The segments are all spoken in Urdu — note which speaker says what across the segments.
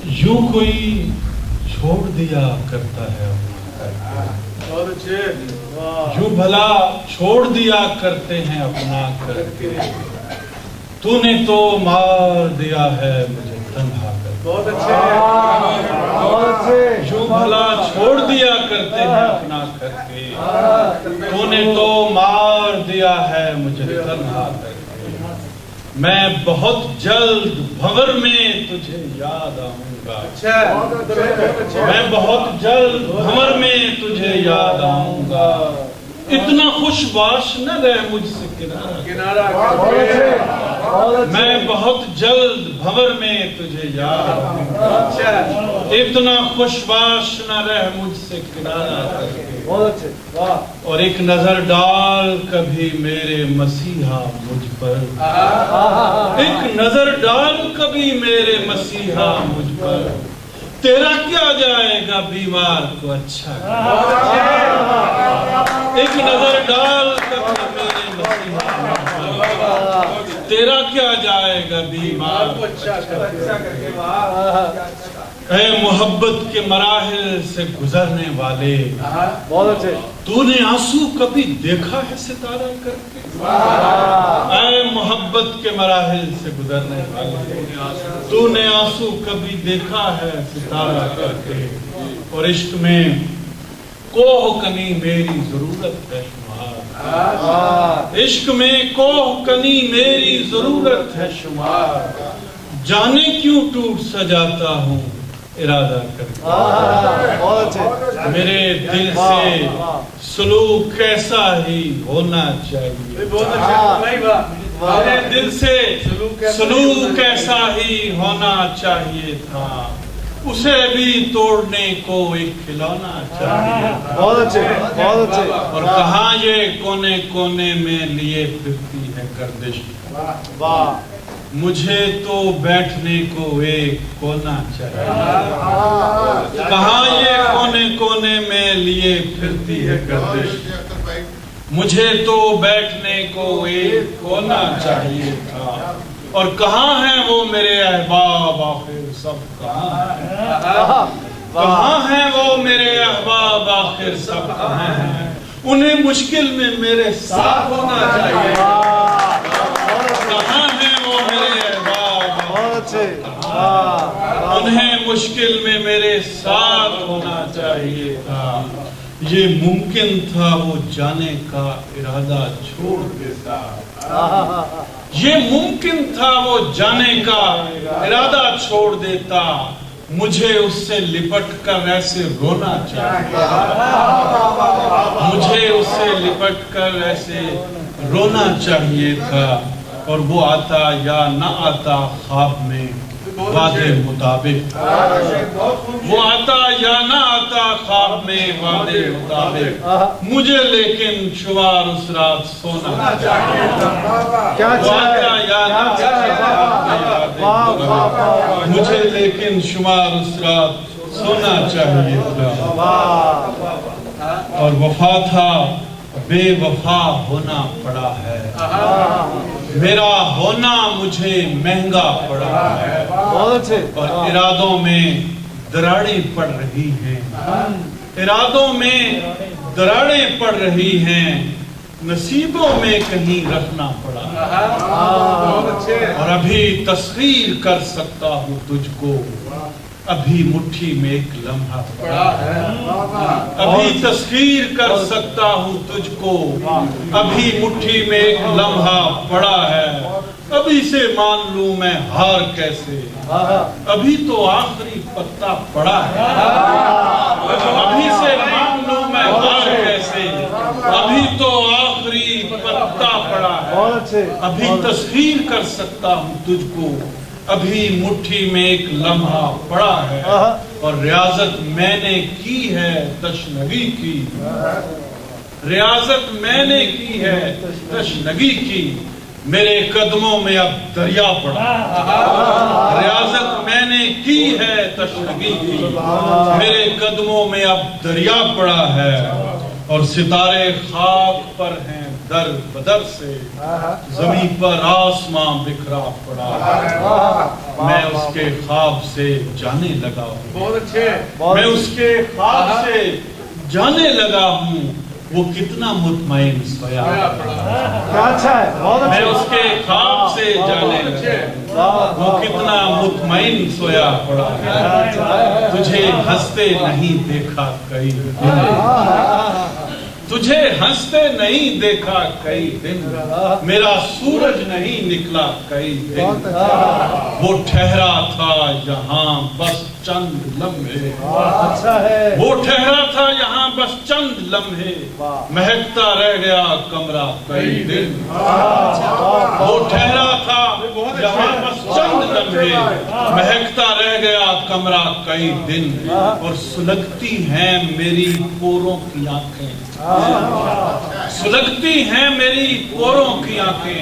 Speaker 1: یوں کوئی چھوڑ دیا کرتا ہے یوں بھلا چھوڑ دیا کرتے ہیں اپنا کر کے، تو نے تو مار دیا ہے مجھے تنہا کر کے۔
Speaker 2: بہت اچھے
Speaker 1: یوں بھلا چھوڑ دیا کرتے ہیں اپنا کر کے، تو نے تو مار دیا ہے مجھے تنہا کر کے۔ میں بہت جلد بھنور میں تجھے یاد آؤں گا، میں بہت جلد بھنور میں تجھے یاد آؤں گا، اتنا خوش باش نہ رہ مجھ سے کنارہ، میں بہت جلد بھنور میں تجھے یاد آؤں گا، اتنا خوش باش نہ رہ مجھ سے کنارہ کر کے۔ اور ایک نظر ڈال کبھی میرے مسیحا مجھ پر، ایک نظر ڈال کبھی میرے مسیحا مجھ پر، تیرا کیا جائے گا بیمار کو اچھا کر۔ ایک نظر ڈال کبھی میرے مسیحا مجھ پر، تیرا کیا جائے گا بیمار کو اچھا کر۔ اے محبت کے مراحل سے گزرنے والے، تو نے آنسو کبھی دیکھا ہے ستارہ کر کے؟ اے محبت کے مراحل سے گزرنے والے، تو نے آنسو کبھی دیکھا ہے ستارہ کر کے؟ اور عشق میں کوہ کنی میری ضرورت ہے شمار، عشق میں کوہ کنی میری ضرورت ہے شمار، جانے کیوں ٹوٹ سجاتا ہوں ارادہ کر کے۔ میرے دل سے سلوک ایسا ہی ہونا چاہیے، میرے دل سے سلوک ایسا ہی ہونا چاہیے تھا، اسے بھی توڑنے کو ایک کھلونا چاہیے تھا۔ اور کہاں یہ کونے کونے میں لیے پھرتی ہے گردش، مجھے تو بیٹھنے کو ایک کونا چاہیے، کہاں یہ کونے کونے میں لیے پھرتی ہے گردش، مجھے تو بیٹھنے کو ایک کونا چاہیے تھا۔ اور کہاں ہیں وہ میرے احباب آخر سب کہاں ہیں، کہاں ہیں وہ میرے احباب آخر سب کہاں ہیں، انہیں مشکل میں میرے ساتھ ہونا چاہیے، کہاں ہیں وہ میرے احباب، انہیں مشکل میں میرے ساتھ ہونا چاہیے تھا۔ یہ ممکن تھا وہ جانے کا ارادہ چھوڑ دیتا، یہ ممکن تھا وہ جانے کا ارادہ چھوڑ دیتا، مجھے اس سے لپٹ کر ایسے رونا چاہیے، مجھے اس سے لپٹ کر ایسے رونا چاہیے تھا۔ اور وہ آتا یا نہ آتا خواب میں وعدے مطابق، وہ آتا یا نہ آتا خواب میں وعدے مطابق، مجھے لیکن شمار اس رات سونا چاہیے تھا، وہ آتا یا نہ آتا مجھے لیکن شمار اس رات سونا چاہیے تھا۔ اور وفا تھا بے وفا ہونا پڑا ہے، میرا ہونا مجھے مہنگا پڑا ہے، اور ارادوں میں دراڑیں پڑ رہی ہیں، ارادوں میں دراڑیں پڑ رہی ہیں، نصیبوں میں کہیں رکھنا پڑا، اور ابھی تسخیر کر سکتا ہوں تجھ کو، ابھی مٹھی میں ایک لمحہ پڑا ہے، ابھی تسخیر کر سکتا ہوں تجھ کو، ابھی مٹھی میں ایک لمحہ پڑا ہے، ابھی سے مان لوں میں ہار کیسے، ابھی تو آخری پتا پڑا ہے، ابھی سے مان لوں میں ہار کیسے، ابھی تو آخری پتا پڑا ہے، ابھی تسخیر کر سکتا ہوں تجھ کو، ابھی مٹھی میں ایک لمحہ پڑا ہے، اور ریاضت میں نے کی ہے تشنگی کی، ریاضت میں نے کی ہے تشنگی کی، میرے قدموں میں اب دریا پڑا، ریاضت میں نے کی ہے تشنگی کی، میرے قدموں میں اب دریا پڑا ہے، اور ستارے خاک پر ہیں در بدر سے، زمین پر آسمان بکھرا پڑا ہے، میں اس کے خواب سے جانے لگا ہوں.
Speaker 2: بہت اچھے.
Speaker 1: میں اس کے خواب سے جانے لگا ہوں وہ کتنا مطمئن سویا.
Speaker 2: اچھا ہے.
Speaker 1: میں اس کے خواب سے جانے لگا وہ کتنا مطمئن سویا پڑا ہے. تجھے ہنستے نہیں دیکھا کئی دن. تجھے ہنستے نہیں دیکھا کئی دن. میرا سورج نہیں نکلا کئی دن. وہ ٹھہرا تھا یہاں بس چند لمحے.
Speaker 2: اچھا ہے.
Speaker 1: وہ ٹھہرا تھا یہاں بس چند لمحے. مہکتا رہ گیا کمرہ کئی دن. وہ ٹھہرا تھا یہاں بس چند لمحے. مہکتا رہ گیا کمرہ کئی دن. اور سلگتی ہیں میری پوروں کی آنکھیں. سلگتی ہیں میری پوروں کی آنکھیں.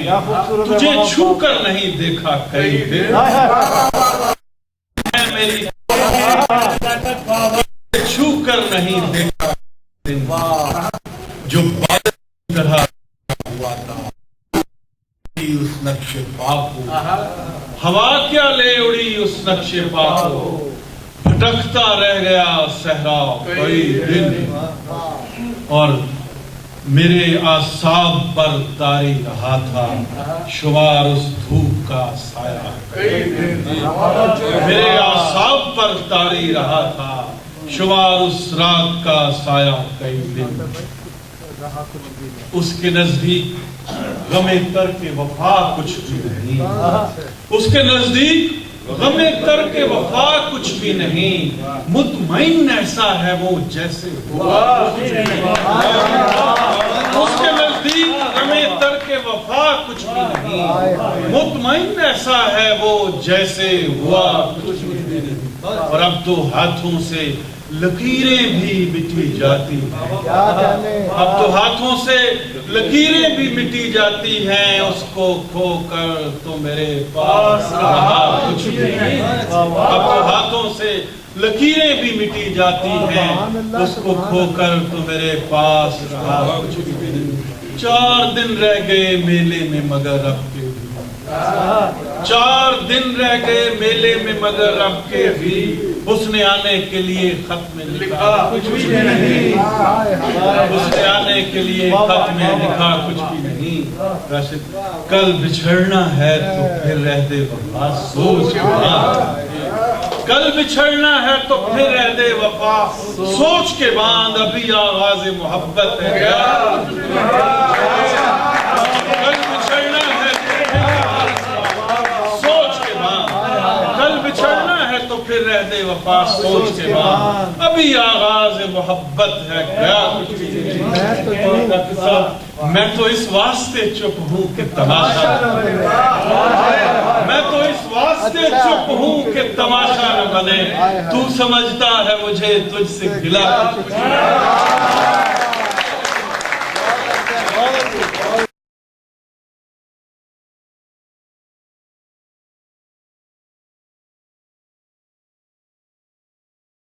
Speaker 1: تجھے چھو کر نہیں دیکھا کئی دن. میری چھو کر نہیں دیکھا دن. جو بادل کی طرح ہوا تھا اس نقش پا کو. ہوا کیا لے اڑی اس نقش پا کو. بھٹکتا رہ گیا صحرا کئی دن. اور میرے اعصاب پر طاری رہا تھا شمار اس دھوپ کا سایہ. میرے اعصاب پر طاری رہا تھا شمار اس رات کا سایہ کئی دن. اس کے نزدیک غم ترک وفا کچھ بھی نہیں. اس کے نزدیک غم ترک وفا کچھ بھی نہیں. مطمئن ایسا ہے وہ جیسے ہوا. اس کے نزدیک غم ترک وفا کچھ بھی نہیں. مطمئن ایسا ہے وہ جیسے ہوا کچھ بھی نہیں. اور اب تو ہاتھوں سے لکیریں بھی مٹی جاتی ہیں. اب تو ہاتھوں سے لکیریں بھی مٹی جاتی ہیں. اس کو کھو کر تو میرے پاس رہا کچھ بھی نہیں. اب تو ہاتھوں سے لکیریں بھی مٹی جاتی ہیں. اس کو کھو کر تو میرے پاس رہا کچھ بھی نہیں. 4 دن رہ گئے میلے میں مگر اب کے 4 دن رہ گئے میلے میں مگر اب کے بھی اس نے آنے کے لیے خط میں لکھا کچھ بھی نہیں. اس نے آنے کے لیے خط میں لکھا کچھ بھی نہیں. راشد کل بچھڑنا ہے تو پھر رہ دے وفا سوچ کے بعد. کل بچھڑنا ہے تو پھر رہ دے وفا سوچ کے بعد. ابھی آغاز محبت ہے. کل بچھڑنا ہے تو پھر رہ دے وفا سوچ کے بعد. ابھی آغاز محبت ہے گیا کچھ بھی نہیں. میں تو اس واسطے چپ ہوں کہ تماشا میں تو اس واسطے چپ ہوں کہ تماشا نہ بنے. تو سمجھتا ہے مجھے تجھ سے گلا.